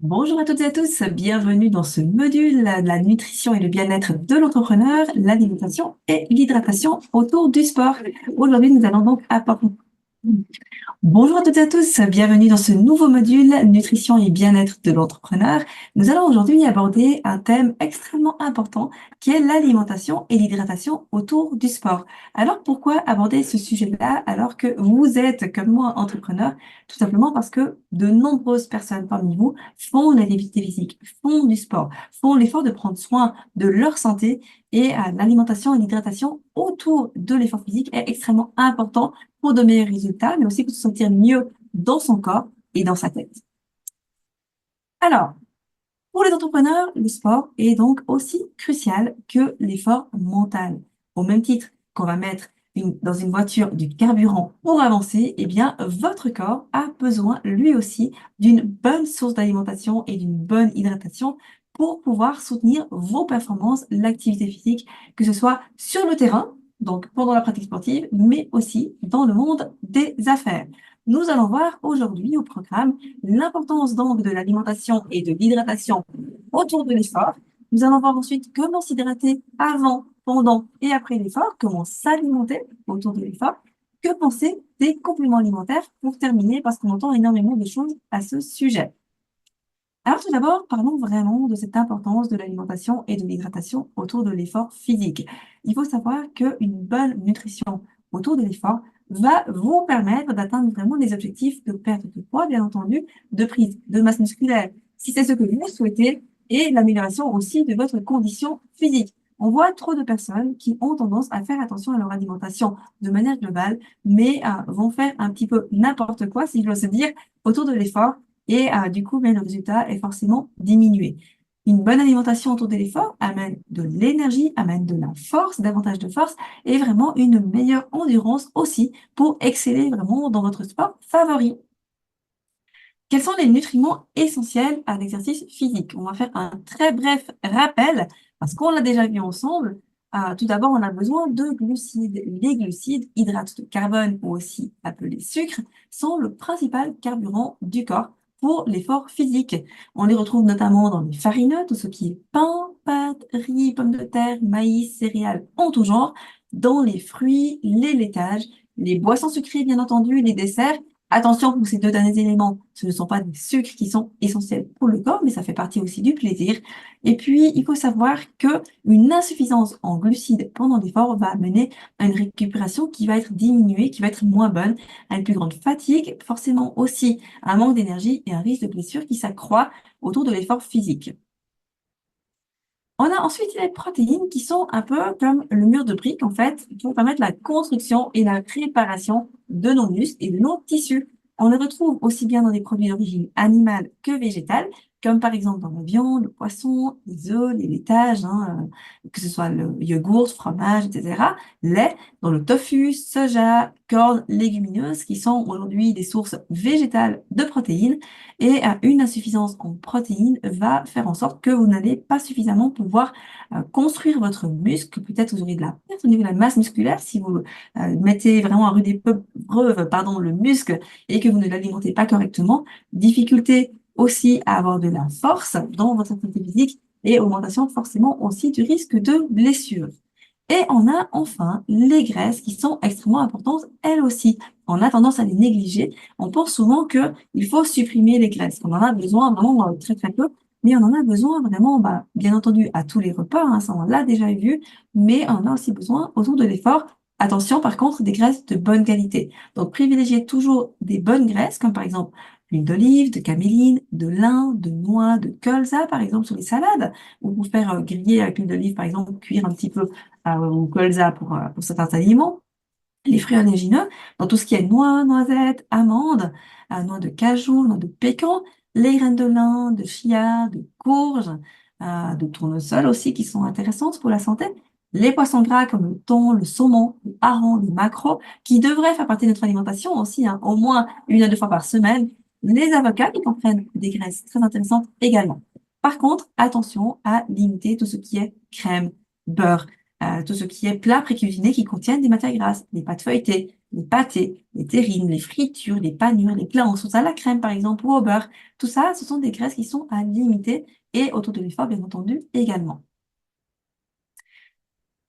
Bonjour à toutes et à tous, bienvenue dans ce module, la nutrition et le bien-être de l'entrepreneur, l'alimentation et l'hydratation autour du sport. Aujourd'hui, nous allons donc apporter Bonjour à toutes et à tous, bienvenue dans ce nouveau module nutrition et bien-être de l'entrepreneur. Nous allons aujourd'hui aborder un thème extrêmement important qui est l'alimentation et l'hydratation autour du sport. Alors pourquoi aborder ce sujet-là alors que vous êtes comme moi entrepreneur? Tout simplement parce que de nombreuses personnes parmi vous font une activité physique, font du sport, font l'effort de prendre soin de leur santé et l'alimentation et l'hydratation autour de l'effort physique est extrêmement important pour de meilleurs résultats, mais aussi pour se sentir mieux dans son corps et dans sa tête. Alors, pour les entrepreneurs, le sport est donc aussi crucial que l'effort mental. Au même titre qu'on va mettre dans une voiture du carburant pour avancer, eh bien, votre corps a besoin lui aussi d'une bonne source d'alimentation et d'une bonne hydratation pour pouvoir soutenir vos performances, l'activité physique, que ce soit sur le terrain, donc pendant la pratique sportive, mais aussi dans le monde des affaires. Nous allons voir aujourd'hui au programme l'importance donc de l'alimentation et de l'hydratation autour de l'effort. Nous allons voir ensuite comment s'hydrater avant, pendant et après l'effort, comment s'alimenter autour de l'effort. Que penser des compléments alimentaires pour terminer, parce qu'on entend énormément de choses à ce sujet. Alors tout d'abord, parlons vraiment de cette importance de l'alimentation et de l'hydratation autour de l'effort physique. Il faut savoir qu'une bonne nutrition autour de l'effort va vous permettre d'atteindre vraiment les objectifs de perte de poids, bien entendu, de prise de masse musculaire, si c'est ce que vous souhaitez, et l'amélioration aussi de votre condition physique. On voit trop de personnes qui ont tendance à faire attention à leur alimentation de manière globale, mais vont faire un petit peu n'importe quoi, si je dois se dire, autour de l'effort et du coup, mais le résultat est forcément diminué. Une bonne alimentation autour de l'effort amène de l'énergie, amène de la force, davantage de force et vraiment une meilleure endurance aussi pour exceller vraiment dans votre sport favori. Quels sont les nutriments essentiels à l'exercice physique? On va faire un très bref rappel parce qu'on l'a déjà vu ensemble. Tout d'abord, on a besoin de glucides. Les glucides, hydrates de carbone ou aussi appelés sucres, sont le principal carburant du corps pour l'effort physique. On les retrouve notamment dans les farineux, tout ce qui est pain, pâtes, riz, pommes de terre, maïs, céréales en tout genre, dans les fruits, les laitages, les boissons sucrées, bien entendu, les desserts. Attention pour ces deux derniers éléments, ce ne sont pas des sucres qui sont essentiels pour le corps, mais ça fait partie aussi du plaisir. Et puis, il faut savoir que une insuffisance en glucides pendant l'effort va amener à une récupération qui va être diminuée, qui va être moins bonne, à une plus grande fatigue, forcément aussi un manque d'énergie et un risque de blessure qui s'accroît autour de l'effort physique. On a ensuite les protéines qui sont un peu comme le mur de briques, en fait, qui vont permettre la construction et la préparation de nos muscles et de nos tissus. On les retrouve aussi bien dans des produits d'origine animale que végétale, comme par exemple dans la viande, le poisson, les œufs, les laitages, que ce soit le yogourt, fromage, etc., lait, dans le tofu, soja, cornes, légumineuses, qui sont aujourd'hui des sources végétales de protéines et une insuffisance en protéines va faire en sorte que vous n'allez pas suffisamment pouvoir construire votre muscle. Peut-être vous aurez de la perte au niveau de la masse musculaire si vous mettez vraiment à rude épreuve pardon, le muscle et que vous ne l'alimentez pas correctement. Difficulté aussi à avoir de la force dans votre activité physique et augmentation forcément aussi du risque de blessure. Et on a enfin les graisses qui sont extrêmement importantes, elles aussi. On a tendance à les négliger. On pense souvent qu'il faut supprimer les graisses, qu'on en a besoin vraiment très très peu, mais on en a besoin vraiment, bien entendu, à tous les repas, ça on l'a déjà vu, mais on a aussi besoin autour de l'effort. Attention par contre, des graisses de bonne qualité. Donc privilégiez toujours des bonnes graisses, comme par exemple l'huile d'olive, de caméline, de lin, de noix, de colza, par exemple sur les salades, ou pour faire griller avec l'huile d'olive, par exemple, cuire un petit peu ou colza pour certains aliments, les fruits oléagineux, dans tout ce qui est noix, noisettes, amandes, noix de cajou, noix de pécan, les graines de lin, de chia, de courge, de tournesol aussi, qui sont intéressantes pour la santé, les poissons gras comme le thon, le saumon, le hareng, le maquereau, qui devraient faire partie de notre alimentation aussi, au moins une à deux fois par semaine, les avocats qui comprennent des graisses très intéressantes également. Par contre, attention à limiter tout ce qui est crème, beurre, tout ce qui est plat pré-cuisiné qui contiennent des matières grasses, les pâtes feuilletées, les pâtés, les terrines, les fritures, les panures, les plats en sauce à la crème, par exemple, ou au beurre. Tout ça, ce sont des graisses qui sont à limiter et autour de l'effort, bien entendu, également.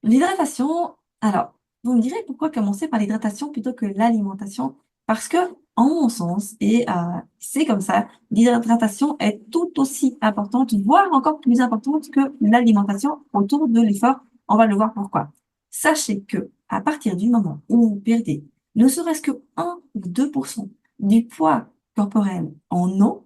L'hydratation, alors, vous me direz pourquoi commencer par l'hydratation plutôt que l'alimentation? Parce que, en mon sens, et c'est comme ça, l'hydratation est tout aussi importante, voire encore plus importante que l'alimentation autour de l'effort. On va le voir pourquoi. Sachez que, à partir du moment où vous perdez ne serait-ce que 1 ou 2% du poids corporel en eau,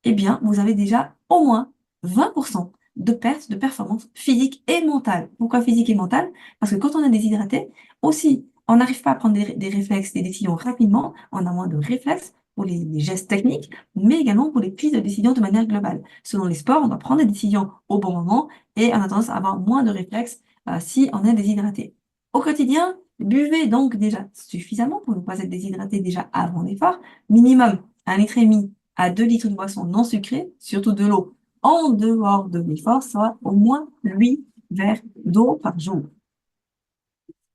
eh bien, vous avez déjà au moins 20% de perte de performance physique et mentale. Pourquoi physique et mentale? Parce que quand on est déshydraté, aussi, on n'arrive pas à prendre des réflexes, des décisions rapidement, on a moins de réflexes pour les gestes techniques, mais également pour les prises de décision de manière globale. Selon les sports, on doit prendre des décisions au bon moment et on a tendance à avoir moins de réflexes si on est déshydraté. Au quotidien, buvez donc déjà suffisamment pour ne pas être déshydraté déjà avant l'effort, minimum 1,5 litre à 2 litres de boisson non sucrée, surtout de l'eau en dehors de l'effort, soit au moins 8 verres d'eau par jour.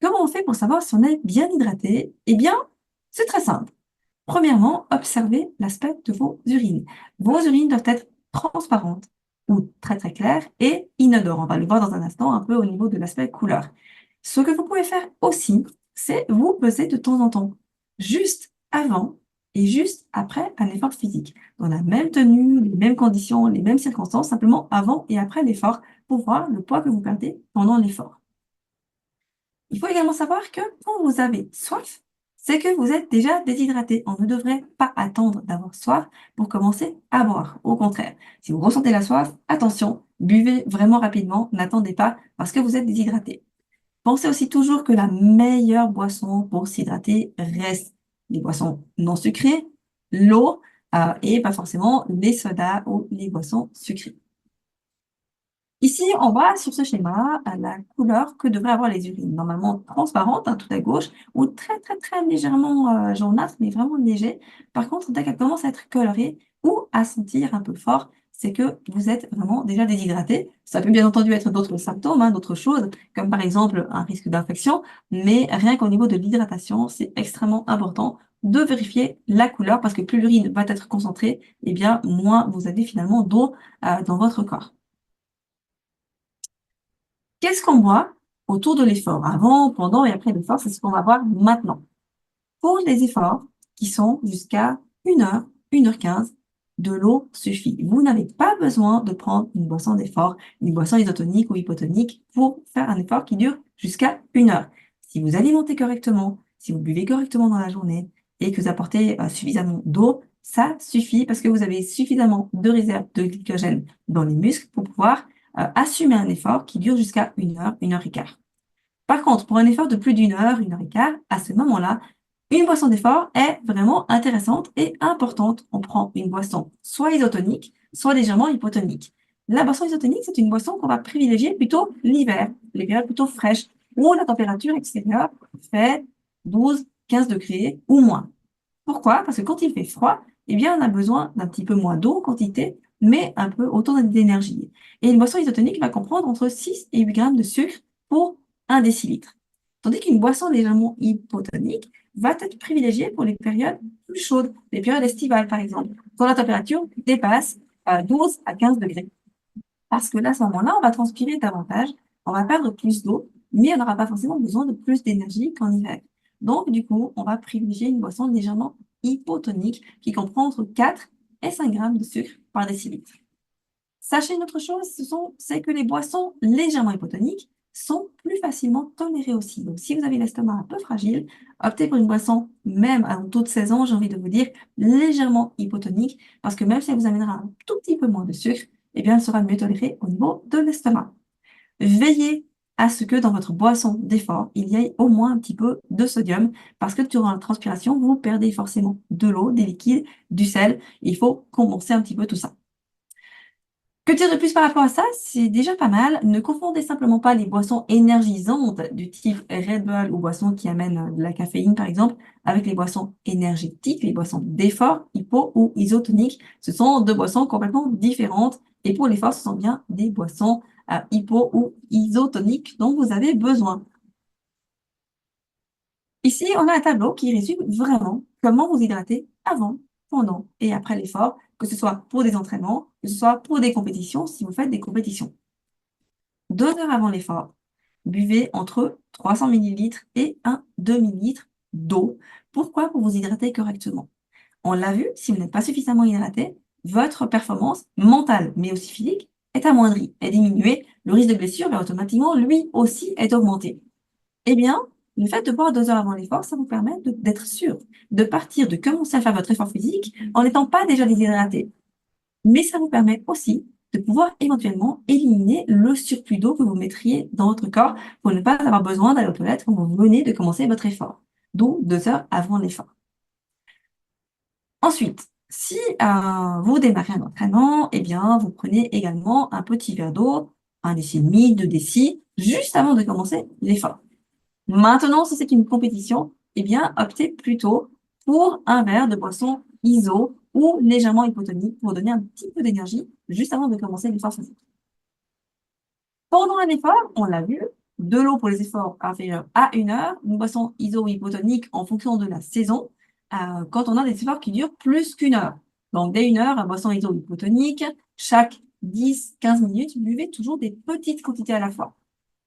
Comment on fait pour savoir si on est bien hydraté? Eh bien, c'est très simple. Premièrement, observez l'aspect de vos urines. Vos urines doivent être transparentes ou très très claires et inodores. On va le voir dans un instant un peu au niveau de l'aspect couleur. Ce que vous pouvez faire aussi, c'est vous peser de temps en temps, juste avant et juste après un effort physique, dans la même tenue, les mêmes conditions, les mêmes circonstances, simplement avant et après l'effort pour voir le poids que vous perdez pendant l'effort. Il faut également savoir que quand vous avez soif, c'est que vous êtes déjà déshydraté. On ne devrait pas attendre d'avoir soif pour commencer à boire. Au contraire, si vous ressentez la soif, attention, buvez vraiment rapidement, n'attendez pas parce que vous êtes déshydraté. Pensez aussi toujours que la meilleure boisson pour s'hydrater reste les boissons non sucrées, l'eau et pas forcément les sodas ou les boissons sucrées. Ici, on voit sur ce schéma la couleur que devraient avoir les urines. Normalement transparente, tout à gauche, ou très, très, très légèrement jaunâtre, mais vraiment léger. Par contre, dès qu'elle commence à être colorée ou à sentir un peu fort, c'est que vous êtes vraiment déjà déshydraté. Ça peut bien entendu être d'autres symptômes, d'autres choses, comme par exemple un risque d'infection, mais rien qu'au niveau de l'hydratation, c'est extrêmement important de vérifier la couleur, parce que plus l'urine va être concentrée, eh bien, moins vous avez finalement d'eau dans votre corps. Qu'est-ce qu'on boit autour de l'effort? Avant, pendant et après l'effort, c'est ce qu'on va voir maintenant. Pour les efforts qui sont jusqu'à 1 heure, 1 h 15, de l'eau suffit. Vous n'avez pas besoin de prendre une boisson d'effort, une boisson isotonique ou hypotonique pour faire un effort qui dure jusqu'à 1 heure. Si vous alimentez correctement, si vous buvez correctement dans la journée et que vous apportez suffisamment d'eau, ça suffit parce que vous avez suffisamment de réserve de glycogène dans les muscles pour pouvoir assumer un effort qui dure jusqu'à 1 heure, 1 h 15. Par contre, pour un effort de plus d'1 heure, 1 h 15, à ce moment-là, une boisson d'effort est vraiment intéressante et importante. On prend une boisson soit isotonique, soit légèrement hypotonique. La boisson isotonique, c'est une boisson qu'on va privilégier plutôt l'hiver, les périodes plutôt fraîches, où la température extérieure fait 12, 15 degrés ou moins. Pourquoi? Parce que quand il fait froid, eh bien, on a besoin d'un petit peu moins d'eau en quantité, mais un peu autant d'énergie. Et une boisson isotonique va comprendre entre 6 et 8 grammes de sucre pour 1 décilitre. Tandis qu'une boisson légèrement hypotonique va être privilégiée pour les périodes plus chaudes, les périodes estivales par exemple, quand la température dépasse 12 à 15 degrés. Parce que là, à ce moment-là, on va transpirer davantage, on va perdre plus d'eau, mais on n'aura pas forcément besoin de plus d'énergie qu'en hiver. Donc, du coup, on va privilégier une boisson légèrement hypotonique qui comprend entre 4 et 5 grammes de sucre par décilitre. Sachez une autre chose, c'est que les boissons légèrement hypotoniques sont plus facilement tolérées aussi. Donc, si vous avez l'estomac un peu fragile, optez pour une boisson, même à un taux de saison, j'ai envie de vous dire, légèrement hypotonique, parce que même si elle vous amènera un tout petit peu moins de sucre, eh bien, elle sera mieux tolérée au niveau de l'estomac. Veillez à ce que dans votre boisson d'effort, il y ait au moins un petit peu de sodium, parce que durant la transpiration, vous perdez forcément de l'eau, des liquides, du sel. Il faut compenser un petit peu tout ça. Que dire de plus par rapport à ça? C'est déjà pas mal. Ne confondez simplement pas les boissons énergisantes du type Red Bull ou boissons qui amènent de la caféine, par exemple, avec les boissons énergétiques, les boissons d'effort, hypo ou isotoniques. Ce sont deux boissons complètement différentes. Et pour l'effort, ce sont bien des boissons hypo ou isotonique dont vous avez besoin. Ici, on a un tableau qui résume vraiment comment vous hydrater avant, pendant et après l'effort, que ce soit pour des entraînements, que ce soit pour des compétitions, si vous faites des compétitions. 2 heures avant l'effort, buvez entre 300 millilitres et un demi-litre d'eau. Pourquoi? Pour vous hydrater correctement. On l'a vu, si vous n'êtes pas suffisamment hydraté, votre performance mentale, mais aussi physique, est amoindrie, est diminuée. Le risque de blessure va automatiquement, lui aussi, être augmenté. Eh bien, le fait de boire 2 heures avant l'effort, ça vous permet d'être sûr de partir, de commencer à faire votre effort physique en n'étant pas déjà déshydraté. Mais ça vous permet aussi de pouvoir éventuellement éliminer le surplus d'eau que vous mettriez dans votre corps pour ne pas avoir besoin d'aller aux toilettes quand vous venez de commencer votre effort, d'où 2 heures avant l'effort. Ensuite, si vous démarrez un entraînement, eh bien, vous prenez également un petit verre d'eau, 1,5 décilitre, 2 décilitres, juste avant de commencer l'effort. Maintenant, si c'est une compétition, eh bien, optez plutôt pour un verre de boisson ISO ou légèrement hypotonique pour donner un petit peu d'énergie juste avant de commencer l'effort physique. Pendant un effort, on l'a vu, de l'eau pour les efforts inférieurs à 1 heure, une boisson iso ou hypotonique en fonction de la saison, quand on a des efforts qui durent plus qu'1 heure. Donc, dès 1 heure, une boisson iso ou hypotonique, chaque 10-15 minutes, buvez toujours des petites quantités à la fois.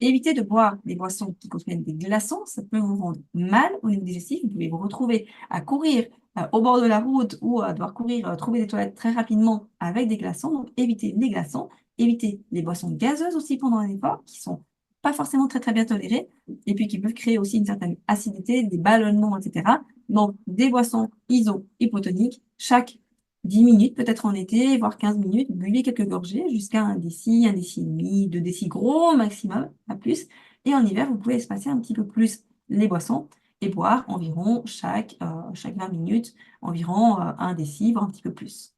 Évitez de boire des boissons qui contiennent des glaçons, ça peut vous rendre mal au niveau digestif. Vous pouvez vous retrouver à courir au bord de la route ou à devoir courir, trouver des toilettes très rapidement avec des glaçons. Donc, évitez les glaçons. Évitez les boissons gazeuses aussi pendant un effort, qui sont pas forcément très, très bien tolérées, et puis qui peuvent créer aussi une certaine acidité, des ballonnements, etc. Donc, des boissons iso hypotoniques, chaque 10 minutes, peut-être en été, voire 15 minutes, buvez quelques gorgées jusqu'à 1 décilitre, 1,5 décilitre, 2 décilitres, gros maximum, pas plus. Et en hiver, vous pouvez espacer un petit peu plus les boissons et boire environ chaque 20 minutes, environ 1 décilitre, voire un petit peu plus.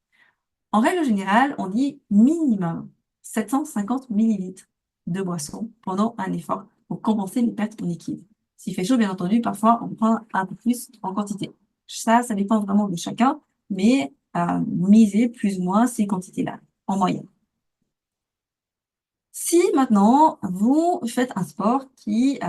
En règle générale, on dit minimum 750 millilitres de boisson pendant un effort pour compenser les pertes en liquide. S'il fait chaud, bien entendu, parfois on prend un peu plus en quantité. Ça dépend vraiment de chacun, mais misez plus ou moins ces quantités-là, en moyenne. Si maintenant, vous faites un sport qui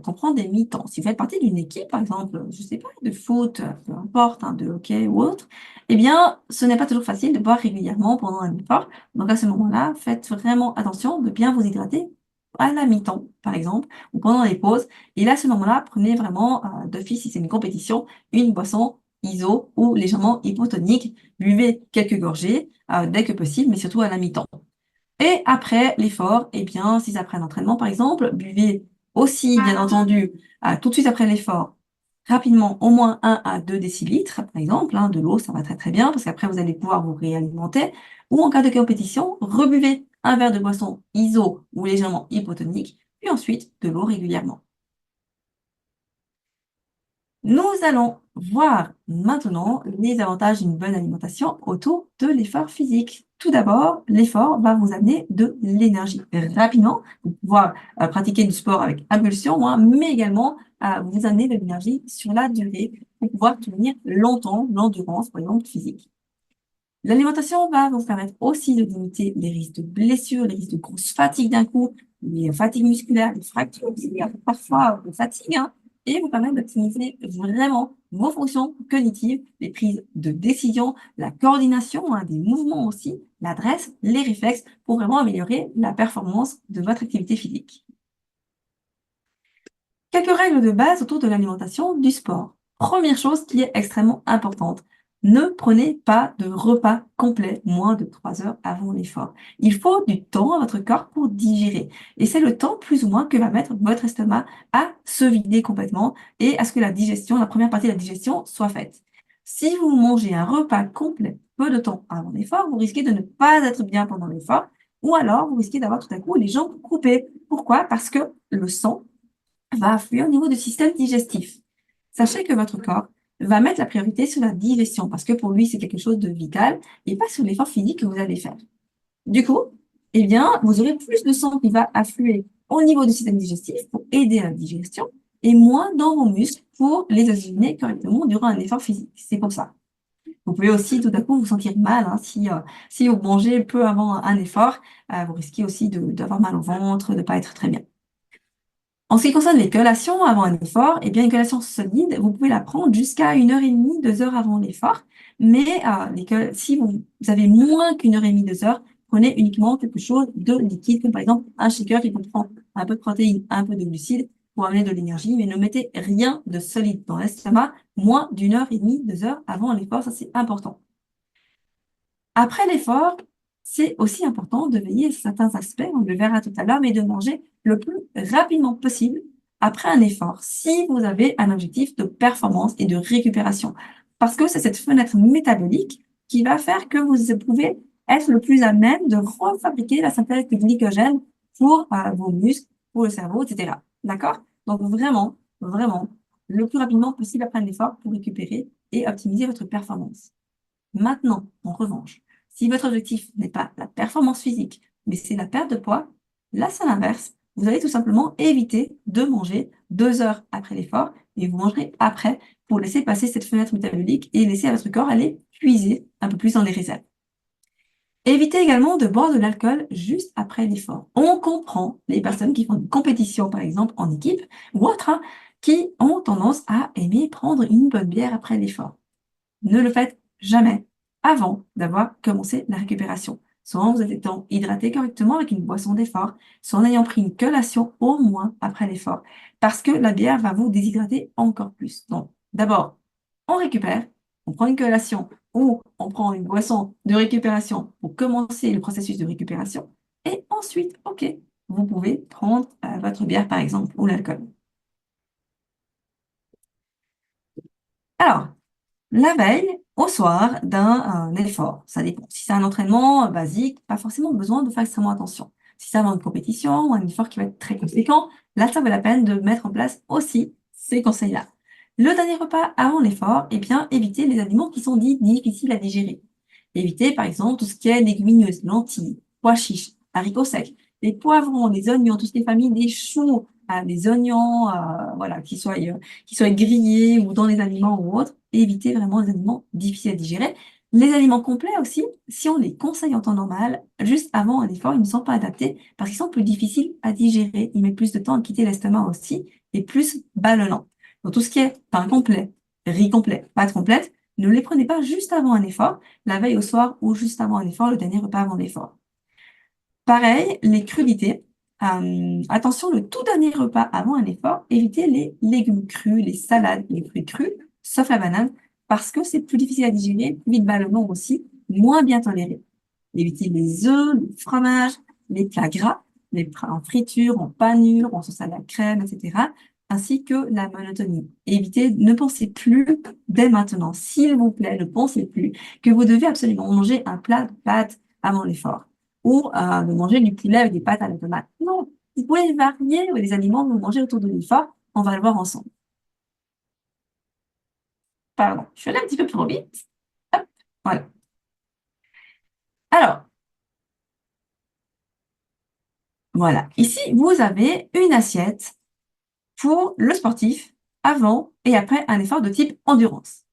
comprend des mi-temps, si vous faites partie d'une équipe, par exemple, je ne sais pas, de foot, peu importe, de hockey ou autre, eh bien, ce n'est pas toujours facile de boire régulièrement pendant un effort. Donc, à ce moment-là, faites vraiment attention de bien vous hydrater à la mi-temps, par exemple, ou pendant les pauses. Et là, à ce moment-là, prenez vraiment d'office, si c'est une compétition, une boisson iso ou légèrement hypotonique. Buvez quelques gorgées dès que possible, mais surtout à la mi-temps. Et après l'effort, eh bien, si c'est après un entraînement, par exemple, buvez aussi, bien entendu, tout de suite après l'effort, rapidement, au moins 1 à 2 décilitres, par exemple, de l'eau, ça va très très bien, parce qu'après, vous allez pouvoir vous réalimenter. Ou en cas de compétition, rebuvez un verre de boisson iso ou légèrement hypotonique, puis ensuite de l'eau régulièrement. Nous allons voir maintenant les avantages d'une bonne alimentation autour de l'effort physique. Tout d'abord, l'effort va vous amener de l'énergie rapidement pour pouvoir pratiquer du sport avec impulsion, mais également vous amener de l'énergie sur la durée pour pouvoir tenir longtemps l'endurance, par exemple, physique. L'alimentation va vous permettre aussi de limiter les risques de blessures, les risques de grosse fatigue d'un coup, les fatigues musculaires, les fractures aussi, parfois de fatigue, et vous permettre d'optimiser vraiment vos fonctions cognitives, les prises de décision, la coordination des mouvements aussi, l'adresse, les réflexes, pour vraiment améliorer la performance de votre activité physique. Quelques règles de base autour de l'alimentation du sport. Première chose qui est extrêmement importante, ne prenez pas de repas complet moins de 3 heures avant l'effort. Il faut du temps à votre corps pour digérer. Et c'est le temps plus ou moins que va mettre votre estomac à se vider complètement et à ce que la digestion, la première partie de la digestion soit faite. Si vous mangez un repas complet peu de temps avant l'effort, vous risquez de ne pas être bien pendant l'effort ou alors vous risquez d'avoir tout à coup les jambes coupées. Pourquoi? Parce que le sang va affluer au niveau du système digestif. Sachez que votre corps va mettre la priorité sur la digestion parce que pour lui, c'est quelque chose de vital et pas sur l'effort physique que vous allez faire. Du coup, eh bien, vous aurez plus de sang qui va affluer au niveau du système digestif pour aider à la digestion et moins dans vos muscles pour les oxygéner correctement durant un effort physique. C'est pour ça. Vous pouvez aussi tout à coup vous sentir mal, hein, si vous mangez peu avant un effort, vous risquez aussi d'avoir mal au ventre, de ne pas être très bien. En ce qui concerne les collations avant un effort, eh bien, une collation solide, vous pouvez la prendre jusqu'à 1 heure et demie, 2 heures avant l'effort. Mais si vous avez moins qu'1 heure et demie, 2 heures, prenez uniquement quelque chose de liquide, comme par exemple un shaker qui comprend un peu de protéines, un peu de glucides pour amener de l'énergie, mais ne mettez rien de solide dans l'estomac moins d'1 heure et demie, 2 heures avant l'effort, ça c'est important. Après l'effort, c'est aussi important de veiller à certains aspects, on le verra tout à l'heure, mais de manger le plus rapidement possible après un effort, si vous avez un objectif de performance et de récupération. Parce que c'est cette fenêtre métabolique qui va faire que vous pouvez être le plus à même de refabriquer la synthèse de glycogène pour vos muscles, pour le cerveau, etc. D'accord? Donc vraiment, vraiment, le plus rapidement possible après un effort pour récupérer et optimiser votre performance. Maintenant, en revanche, si votre objectif n'est pas la performance physique, mais c'est la perte de poids, là, c'est l'inverse. Vous allez tout simplement éviter de manger 2 heures après l'effort et vous mangerez après pour laisser passer cette fenêtre métabolique et laisser à votre corps aller puiser un peu plus dans les réserves. Évitez également de boire de l'alcool juste après l'effort. On comprend les personnes qui font une compétition, par exemple, en équipe ou autre, hein, qui ont tendance à aimer prendre une bonne bière après l'effort. Ne le faites jamais avant d'avoir commencé la récupération. Soit en vous étant hydraté correctement avec une boisson d'effort, soit en ayant pris une collation au moins après l'effort, parce que la bière va vous déshydrater encore plus. Donc, d'abord, on récupère, on prend une collation ou on prend une boisson de récupération pour commencer le processus de récupération. Et ensuite, OK, vous pouvez prendre votre bière, par exemple, ou l'alcool. Alors, la veille, au soir d'un effort, ça dépend. Si c'est un entraînement basique, pas forcément besoin de faire extrêmement attention. Si c'est avant une compétition ou un effort qui va être très conséquent, là, ça vaut la peine de mettre en place aussi ces conseils-là. Le dernier repas avant l'effort, eh bien, évitez les aliments qui sont dits difficiles à digérer. Évitez, par exemple, tout ce qui est légumineuses, lentilles, pois chiches, haricots secs, les poivrons, les oignons, tout ce qui est famille des choux, les oignons, voilà, qui soient grillés ou dans les aliments ou autres. Évitez vraiment les aliments difficiles à digérer. Les aliments complets aussi, si on les conseille en temps normal, juste avant un effort, ils ne sont pas adaptés parce qu'ils sont plus difficiles à digérer. Ils mettent plus de temps à quitter l'estomac aussi et plus ballonnants. Donc tout ce qui est pain complet, riz complet, pâtes complètes, ne les prenez pas juste avant un effort, la veille au soir ou juste avant un effort, le dernier repas avant l'effort. Pareil, les crudités. Attention, le tout dernier repas avant un effort, évitez les légumes crus, les salades, les fruits crus, sauf la banane, parce que c'est plus difficile à digérer, plus vite ballonnant aussi, moins bien toléré. Évitez les œufs, le fromage, les plats gras, les plats en friture, en panure, en sauce à la crème, etc., ainsi que la monotonie. Évitez, ne pensez plus dès maintenant, s'il vous plaît, ne pensez plus que vous devez absolument manger un plat de pâtes avant l'effort ou de manger du poulet avec des pâtes à la tomate. Non, vous pouvez varier les aliments que vous mangez autour de l'effort. On va le voir ensemble. Pardon, je suis allée un petit peu trop vite. Hop, voilà. Alors, voilà. Ici, vous avez une assiette pour le sportif avant et après un effort de type endurance.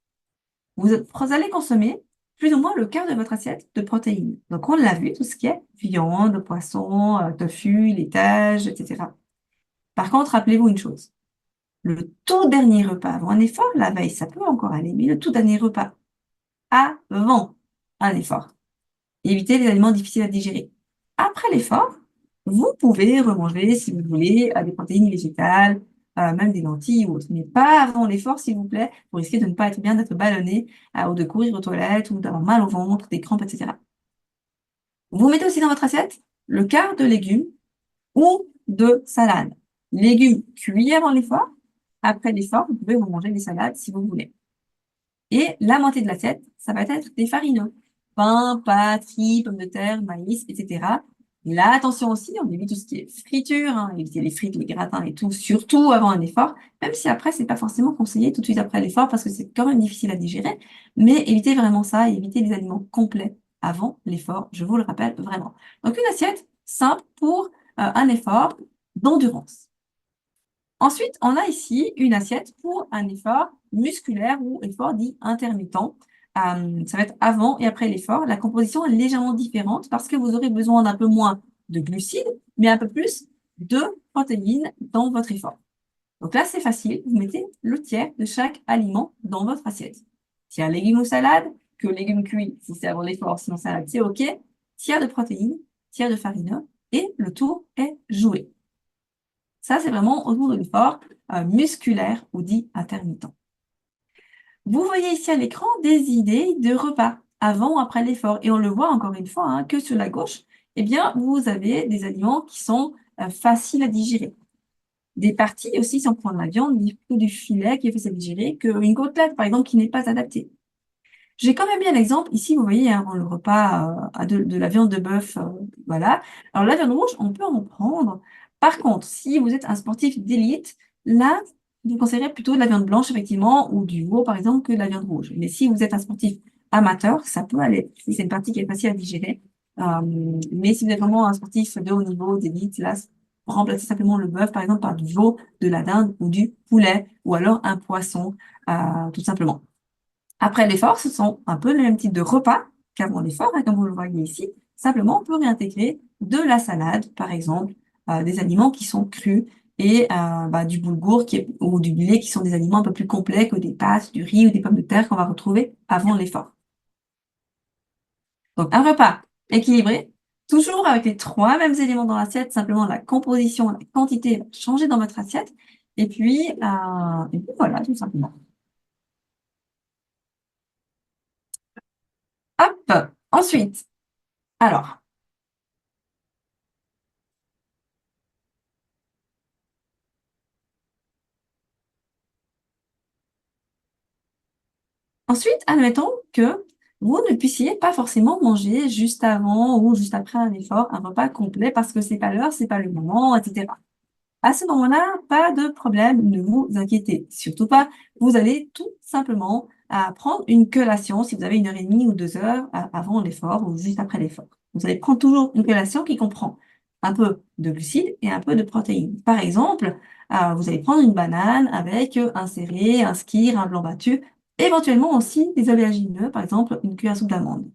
Vous allez consommer plus ou moins le quart de votre assiette de protéines. Donc, on l'a vu, tout ce qui est viande, poisson, tofu, laitage, etc. Par contre, rappelez-vous une chose. Le tout dernier repas avant un effort, la veille, ça peut encore aller, mais le tout dernier repas avant un effort. Évitez les aliments difficiles à digérer. Après l'effort, vous pouvez remanger, si vous voulez, des protéines végétales, même des lentilles ou autres, mais pas avant l'effort, s'il vous plaît. Vous risquez de ne pas être bien, d'être ballonné, ou de courir aux toilettes, ou d'avoir mal au ventre, des crampes, etc. Vous mettez aussi dans votre assiette le quart de légumes ou de salade. Légumes cuits avant l'effort. Après l'effort, vous pouvez vous manger des salades si vous voulez. Et la moitié de l'assiette, ça va être des farineux. Pain, pâtes, riz, pommes de terre, maïs, etc. Là, attention aussi, on évite tout ce qui est friture, hein, éviter les frites, les gratins et tout, surtout avant un effort, même si après, c'est pas forcément conseillé tout de suite après l'effort parce que c'est quand même difficile à digérer, mais évitez vraiment ça et évitez les aliments complets avant l'effort, je vous le rappelle vraiment. Donc, une assiette simple pour un effort d'endurance. Ensuite, on a ici une assiette pour un effort musculaire ou effort dit intermittent, ça va être avant et après l'effort. La composition est légèrement différente parce que vous aurez besoin d'un peu moins de glucides, mais un peu plus de protéines dans votre effort. Donc là, c'est facile. Vous mettez le tiers de chaque aliment dans votre assiette. Tiers légumes ou salade, que légumes cuits si c'est avant l'effort, sinon salade, c'est OK. Tiers de protéines, tiers de farineux, et le tour est joué. Ça, c'est vraiment autour de l'effort musculaire ou dit intermittent. Vous voyez ici à l'écran des idées de repas avant ou après l'effort. Et on le voit encore une fois hein, que sur la gauche, eh bien, vous avez des aliments qui sont faciles à digérer. Des parties aussi, si on prend de la viande, du filet qui est facile à digérer, qu'une côtelette, par exemple, qui n'est pas adaptée. J'ai quand même mis un exemple. Ici, vous voyez, hein, le repas de la viande de bœuf, voilà. Alors, la viande rouge, on peut en prendre. Par contre, si vous êtes un sportif d'élite, là, je vous conseillerais plutôt de la viande blanche, effectivement, ou du veau, par exemple, que de la viande rouge. Mais si vous êtes un sportif amateur, ça peut aller. Si c'est une partie qui est facile à digérer. Mais si vous êtes vraiment un sportif de haut niveau, d'élite, là, remplacez simplement le bœuf, par exemple, par du veau, de la dinde ou du poulet, ou alors un poisson, tout simplement. Après l'effort, ce sont un peu le même type de repas qu'avant l'effort, hein, comme vous le voyez ici. Simplement, on peut réintégrer de la salade, par exemple, des aliments qui sont crus et du boulgour ou du blé qui sont des aliments un peu plus complets que des pâtes, du riz ou des pommes de terre qu'on va retrouver avant l'effort. Donc, un repas équilibré, toujours avec les trois mêmes éléments dans l'assiette, simplement la composition, la quantité va changer dans votre assiette. Et puis voilà, tout simplement. Hop, ensuite, alors, ensuite, admettons que vous ne puissiez pas forcément manger juste avant ou juste après un effort, un repas complet parce que c'est pas l'heure, c'est pas le moment, etc. À ce moment-là, pas de problème, ne vous inquiétez surtout pas. Vous allez tout simplement prendre une collation si vous avez 1 heure et demie ou 2 heures avant l'effort ou juste après l'effort. Vous allez prendre toujours une collation qui comprend un peu de glucides et un peu de protéines. Par exemple, vous allez prendre une banane avec un céleri, un skyr, un blanc battu, éventuellement aussi des oléagineux, par exemple une cuillère à soupe d'amandes.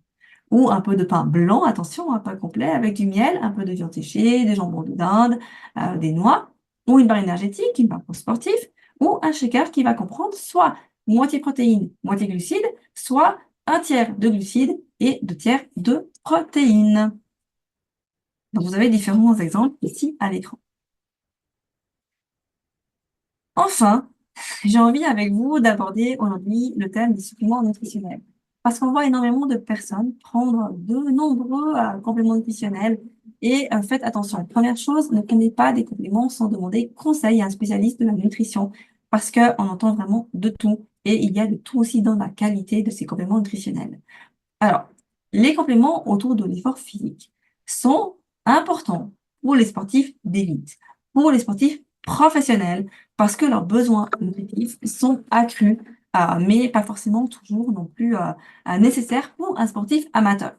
Ou un peu de pain blanc, attention, un pain complet, avec du miel, un peu de viande séchée, des jambons de dinde, des noix, ou une barre énergétique, une barre pour sportif, ou un shaker qui va comprendre soit moitié protéines, moitié glucides, soit un tiers de glucides et 2 tiers de protéines. Donc vous avez différents exemples ici à l'écran. Enfin, j'ai envie avec vous d'aborder aujourd'hui le thème des suppléments nutritionnels. Parce qu'on voit énormément de personnes prendre de nombreux compléments nutritionnels et faites attention. Première chose, ne prenez pas des compléments sans demander conseil à un spécialiste de la nutrition parce qu'on entend vraiment de tout et il y a de tout aussi dans la qualité de ces compléments nutritionnels. Alors, les compléments autour de l'effort physique sont importants pour les sportifs d'élite, pour les sportifs professionnels, parce que leurs besoins nutritifs sont accrus, mais pas forcément toujours non plus nécessaires pour un sportif amateur.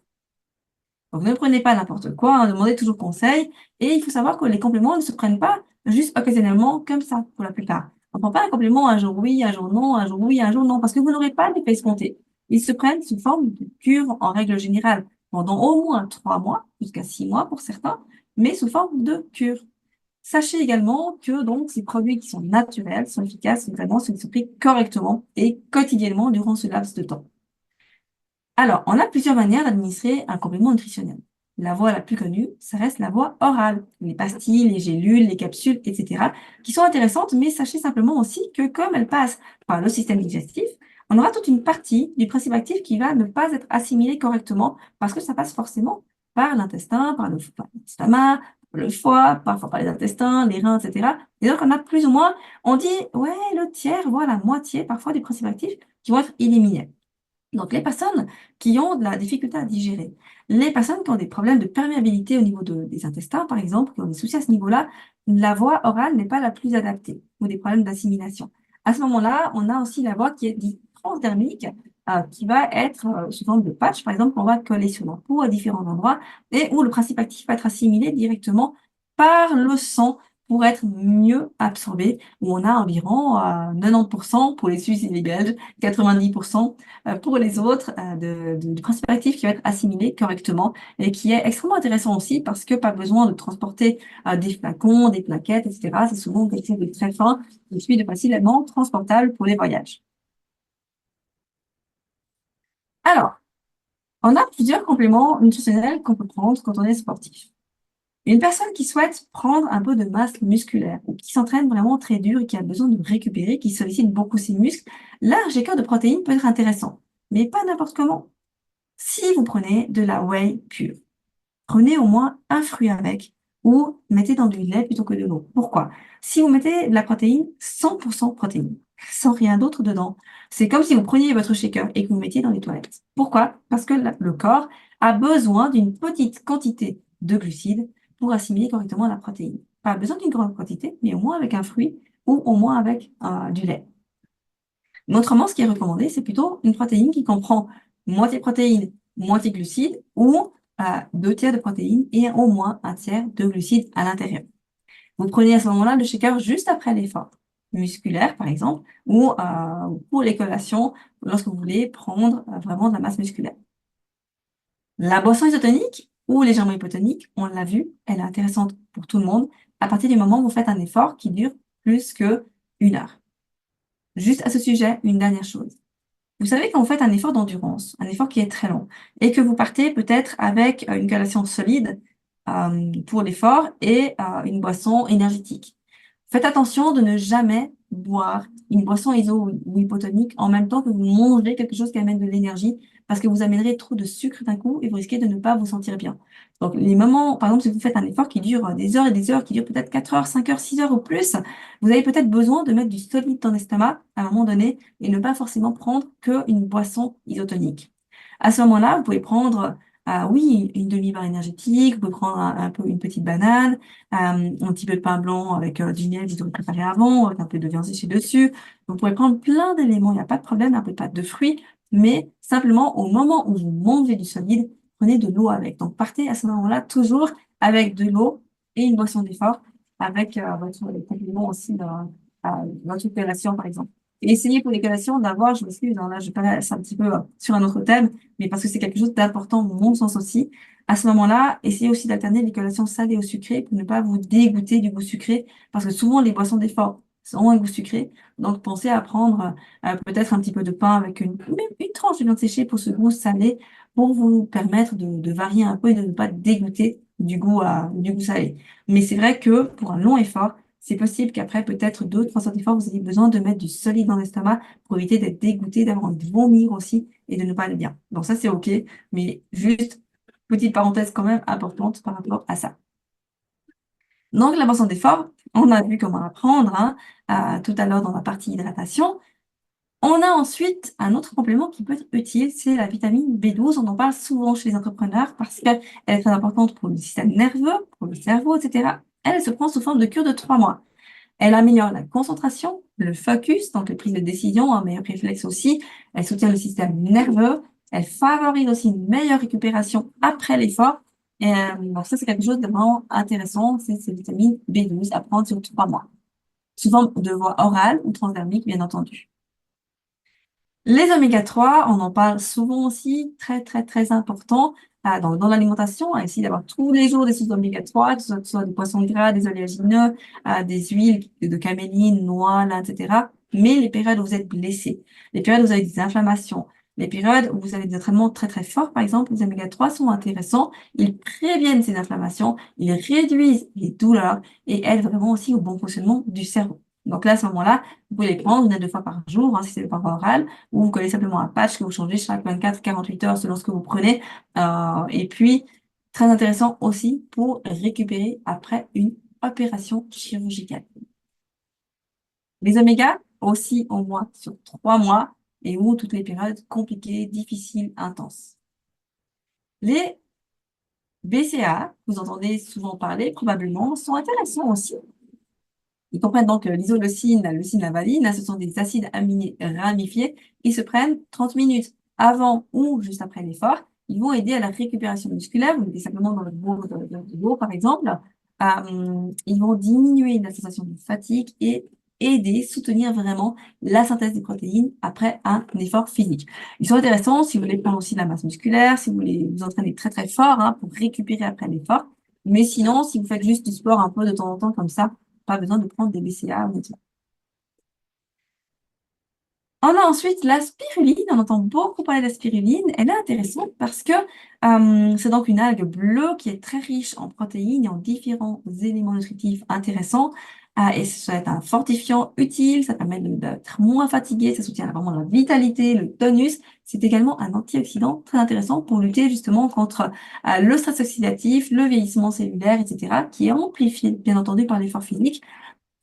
Donc, ne prenez pas n'importe quoi, hein, demandez toujours conseil. Et il faut savoir que les compléments ne se prennent pas juste occasionnellement comme ça, pour la plupart. On ne prend pas un complément un jour oui, un jour non, un jour oui, un jour non, parce que vous n'aurez pas d'effet escompté. Ils se prennent sous forme de cure en règle générale, pendant au moins 3 mois, jusqu'à 6 mois pour certains, mais sous forme de cure. Sachez également que donc ces produits qui sont naturels sont efficaces vraiment si ils sont pris correctement et quotidiennement durant ce laps de temps. Alors, on a plusieurs manières d'administrer un complément nutritionnel. La voie la plus connue, ça reste la voie orale. Les pastilles, les gélules, les capsules, etc., qui sont intéressantes, mais sachez simplement aussi que comme elles passent par le système digestif, on aura toute une partie du principe actif qui va ne pas être assimilée correctement parce que ça passe forcément par l'intestin, par l'estomac, le foie, parfois par les intestins, les reins, etc. Et donc, on a plus ou moins, on dit, ouais, le tiers, voire la moitié parfois des principes actifs qui vont être éliminés. Donc, les personnes qui ont de la difficulté à digérer, les personnes qui ont des problèmes de perméabilité au niveau des intestins, par exemple, qui ont des soucis à ce niveau-là, la voie orale n'est pas la plus adaptée ou des problèmes d'assimilation. À ce moment-là, on a aussi la voie qui est dite transdermique, qui va être sous forme de patch, par exemple, qu'on va coller sur la peau à différents endroits et où le principe actif va être assimilé directement par le sang pour être mieux absorbés, où on a environ 90% pour les Suisses et les Belges, 90% pour les autres de principes actifs qui va être assimilé correctement et qui est extrêmement intéressant aussi parce que pas besoin de transporter des flacons, des plaquettes, etc. C'est souvent quelque chose de très fin et puis de facilement transportable pour les voyages. Alors, on a plusieurs compléments nutritionnels qu'on peut prendre quand on est sportif. Une personne qui souhaite prendre un peu de masse musculaire ou qui s'entraîne vraiment très dur et qui a besoin de récupérer, qui sollicite beaucoup ses muscles, là, un shaker de protéines peut être intéressant, mais pas n'importe comment. Si vous prenez de la whey pure, prenez au moins un fruit avec ou mettez dans du lait plutôt que de l'eau. Pourquoi? Si vous mettez de la protéine, 100% protéine, sans rien d'autre dedans, c'est comme si vous preniez votre shaker et que vous mettiez dans les toilettes. Pourquoi? Parce que le corps a besoin d'une petite quantité de glucides pour assimiler correctement la protéine. Pas besoin d'une grande quantité, mais au moins avec un fruit ou au moins avec du lait. Mais autrement, ce qui est recommandé, c'est plutôt une protéine qui comprend moitié protéines, moitié glucides, ou 2 tiers de protéines et au moins 1 tiers de glucides à l'intérieur. Vous prenez à ce moment-là le shaker juste après l'effort musculaire, par exemple, ou pour les collations, lorsque vous voulez prendre vraiment de la masse musculaire. La boisson isotonique ou légèrement hypotonique, on l'a vu, elle est intéressante pour tout le monde à partir du moment où vous faites un effort qui dure plus que 1 heure. Juste à ce sujet, une dernière chose. Vous savez, quand vous faites un effort d'endurance, un effort qui est très long, et que vous partez peut-être avec une collation solide pour l'effort et une boisson énergétique. Faites attention de ne jamais boire une boisson iso ou hypotonique en même temps que vous mangez quelque chose qui amène de l'énergie, parce que vous amènerez trop de sucre d'un coup et vous risquez de ne pas vous sentir bien. Donc, les moments, par exemple, si vous faites un effort qui dure des heures et des heures, qui dure peut-être 4 heures, 5 heures, 6 heures ou plus, vous avez peut-être besoin de mettre du solide dans l'estomac à un moment donné et ne pas forcément prendre qu'une boisson isotonique. À ce moment-là, vous pouvez prendre, oui, une demi-barre énergétique, vous pouvez prendre un peu une petite banane, un petit peu de pain blanc avec du miel que vous aurez préparé avant, avec un peu de viande séchée dessus. Vous pouvez prendre plein d'éléments, il n'y a pas de problème, un peu de pâte de fruits, mais simplement au moment où vous mangez du solide, prenez de l'eau avec. Donc partez à ce moment-là toujours avec de l'eau et une boisson d'effort avec votre complément aussi dans votre collation, par exemple. Et essayez pour les collations d'avoir, je m'excuse, hein, là je passe un petit peu sur un autre thème, mais parce que c'est quelque chose d'important dans mon sens aussi. À ce moment-là, essayez aussi d'alterner les collations salées au sucré pour ne pas vous dégoûter du goût sucré, parce que souvent les boissons d'effort ont un goût sucré. Donc pensez à prendre peut-être un petit peu de pain avec même une tranche de viande séchée pour ce goût salé, pour vous permettre de varier un peu et de ne pas dégoûter du goût salé. Mais c'est vrai que pour un long effort, c'est possible qu'après peut-être 2, 3 heures d'effort, vous ayez besoin de mettre du solide dans l'estomac pour éviter d'être dégoûté, d'avoir envie de vomir aussi et de ne pas aller bien. Donc ça, c'est OK, mais juste petite parenthèse quand même importante par rapport à ça. Donc la boisson d'effort, on a vu comment la prendre tout à l'heure dans la partie hydratation. On a ensuite un autre complément qui peut être utile, c'est la vitamine B12. On en parle souvent chez les entrepreneurs parce qu'elle est très importante pour le système nerveux, pour le cerveau, etc. Elle se prend sous forme de cure de 3 mois. Elle améliore la concentration, le focus, donc les prises de décision, un meilleur réflexe aussi. Elle soutient le système nerveux. Elle favorise aussi une meilleure récupération après l'effort. Et donc ça, c'est quelque chose de vraiment intéressant. C'est cette vitamine B12 à prendre sur 3 mois. Sous forme de voie orale ou transdermique, bien entendu. Les oméga 3, on en parle souvent aussi, très, très, très important dans l'alimentation, à essayer d'avoir tous les jours des sources d'oméga 3, que ce soit des poissons gras, des oléagineux, des huiles de caméline, noix, lin, etc. Mais les périodes où vous êtes blessé, les périodes où vous avez des inflammations, les périodes où vous avez des entraînements très, très forts, par exemple, les oméga 3 sont intéressants. Ils préviennent ces inflammations, ils réduisent les douleurs et aident vraiment aussi au bon fonctionnement du cerveau. Donc là, à ce moment-là, vous pouvez les prendre 1 à 2 fois par jour, si c'est le par oral, ou vous collez simplement un patch que vous changez chaque 24-48 heures selon ce que vous prenez. Et puis, très intéressant aussi pour récupérer après une opération chirurgicale. Les oméga, aussi au moins sur 3 mois, et ou toutes les périodes compliquées, difficiles, intenses. Les BCAA, vous entendez souvent parler, probablement, sont intéressants aussi. Ils comprennent donc l'isoleucine, la leucine, la valine. Ce sont des acides aminés ramifiés. Ils se prennent 30 minutes avant ou juste après l'effort. Ils vont aider à la récupération musculaire. Vous mettez simplement dans le bourre par exemple. ils vont diminuer la sensation de fatigue et aider, soutenir vraiment la synthèse des protéines après un effort physique. Ils sont intéressants si vous voulez prendre aussi de la masse musculaire, si vous voulez vous entraîner très très fort pour récupérer après l'effort. Mais sinon, si vous faites juste du sport un peu de temps en temps comme ça, pas besoin de prendre des BCA, honnêtement. On a ensuite la spiruline. On entend beaucoup parler de la spiruline. Elle est intéressante parce que c'est donc une algue bleue qui est très riche en protéines et en différents éléments nutritifs intéressants. Et ça va être un fortifiant utile. Ça permet d'être moins fatigué. Ça soutient vraiment la vitalité, le tonus. C'est également un antioxydant très intéressant pour lutter justement contre le stress oxydatif, le vieillissement cellulaire, etc., qui est amplifié, bien entendu, par l'effort physique.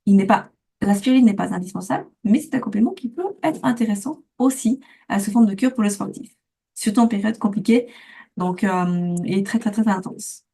Il n'est pas, la spiruline n'est pas indispensable, mais c'est un complément qui peut être intéressant aussi sous forme de cure pour le sportif, surtout en période compliquée, donc et très très très intense.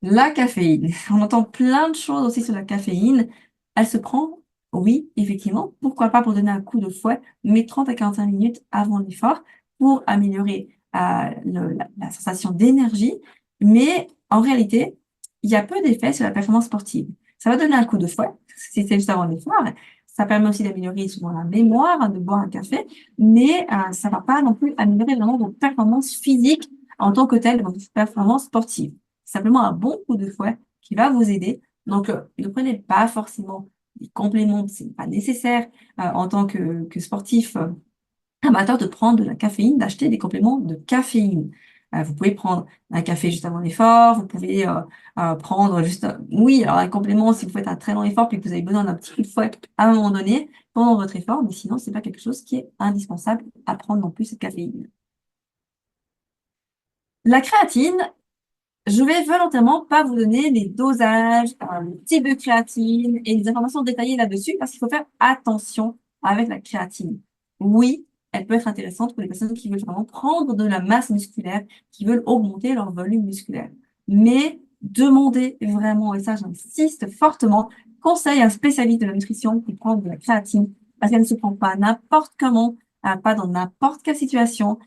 La caféine. On entend plein de choses aussi sur la caféine. Elle se prend, oui, effectivement, pourquoi pas pour donner un coup de fouet, mais 30 à 45 minutes avant l'effort pour améliorer la sensation d'énergie. Mais en réalité, il y a peu d'effets sur la performance sportive. Ça va donner un coup de fouet, si c'est juste avant l'effort. Ça permet aussi d'améliorer souvent la mémoire, de boire un café, mais ça va pas non plus améliorer vraiment vos performances physiques en tant que telles, votre performance sportive. Simplement un bon coup de fouet qui va vous aider. Donc, ne prenez pas forcément des compléments, c'est pas nécessaire en tant que sportif amateur de prendre de la caféine, d'acheter des compléments de caféine. Vous pouvez prendre un café juste avant l'effort, vous pouvez prendre juste, oui, alors un complément si vous faites un très long effort puis que vous avez besoin d'un petit coup de fouet à un moment donné pendant votre effort, mais sinon, c'est pas quelque chose qui est indispensable à prendre non plus cette caféine. La créatine, je vais volontairement pas vous donner les dosages, le type de créatine et les informations détaillées là-dessus parce qu'il faut faire attention avec la créatine. Oui, elle peut être intéressante pour les personnes qui veulent vraiment prendre de la masse musculaire, qui veulent augmenter leur volume musculaire. Mais demandez vraiment, et ça j'insiste fortement, conseil à un spécialiste de la nutrition qui prend de la créatine parce qu'elle ne se prend pas n'importe comment, pas dans n'importe quelle situation.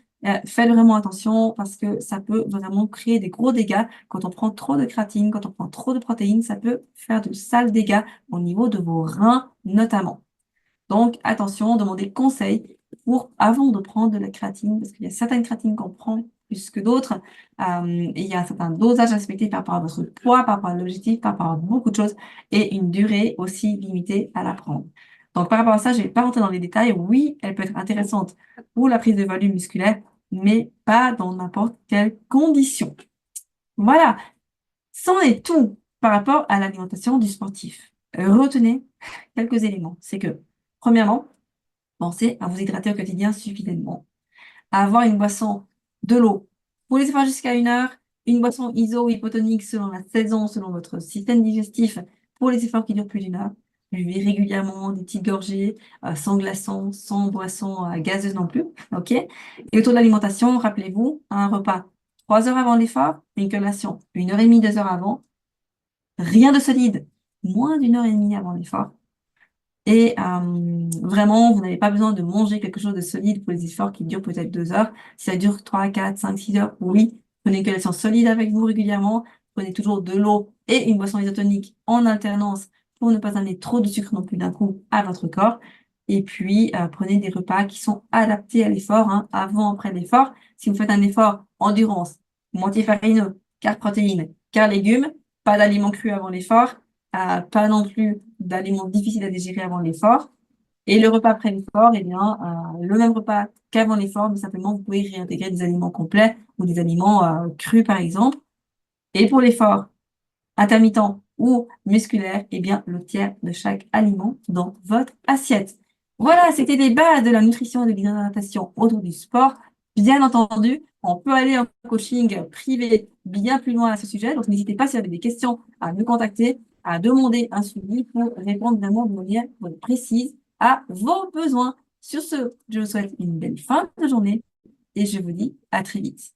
Faites vraiment attention parce que ça peut vraiment créer des gros dégâts. Quand on prend trop de créatine, quand on prend trop de protéines, ça peut faire de sales dégâts au niveau de vos reins notamment. Donc attention, demandez conseil avant de prendre de la créatine parce qu'il y a certaines créatines qu'on prend plus que d'autres et il y a un certain dosage à respecter par rapport à votre poids, par rapport à l'objectif, par rapport à beaucoup de choses et une durée aussi limitée à la prendre. Donc par rapport à ça, je ne vais pas rentrer dans les détails. Oui, elle peut être intéressante pour la prise de volume musculaire, mais pas dans n'importe quelle condition. Voilà, c'en est tout par rapport à l'alimentation du sportif. Retenez quelques éléments. C'est que, premièrement, pensez à vous hydrater au quotidien suffisamment. À avoir une boisson, de l'eau. Pour les efforts jusqu'à 1 heure, une boisson iso ou hypotonique selon la saison, selon votre système digestif. Pour les efforts qui durent plus d'1 heure, buvez régulièrement des petites gorgées, sans glaçons, sans boisson gazeuse non plus. OK? Et autour de l'alimentation, rappelez-vous, un repas 3 heures avant l'effort, une collation 1 heure et demie, 2 heures avant. Rien de solide, moins d'1 heure et demie avant l'effort. Et vraiment, vous n'avez pas besoin de manger quelque chose de solide pour les efforts qui durent peut-être 2 heures. Si ça dure 3, 4, 5, 6 heures, oui, prenez une collation solide avec vous régulièrement. Prenez toujours de l'eau et une boisson isotonique en alternance pour ne pas amener trop de sucre non plus d'un coup à votre corps. Et puis, prenez des repas qui sont adaptés à l'effort, avant, après l'effort. Si vous faites un effort endurance, moitié farineux, quart protéines, quart légumes, pas d'aliments crus avant l'effort, pas non plus d'aliments difficiles à digérer avant l'effort. Et le repas après l'effort, eh bien, le même repas qu'avant l'effort, mais simplement, vous pouvez réintégrer des aliments complets ou des aliments crus, par exemple. Et pour l'effort intermittent ou musculaire, eh bien, le tiers de chaque aliment dans votre assiette. Voilà, c'était les bases de la nutrition et de l'hydratation autour du sport. Bien entendu, on peut aller en coaching privé bien plus loin à ce sujet. Donc, n'hésitez pas si vous avez des questions à me contacter, à demander un suivi pour répondre vraiment de manière précise à vos besoins. Sur ce, je vous souhaite une belle fin de journée et je vous dis à très vite.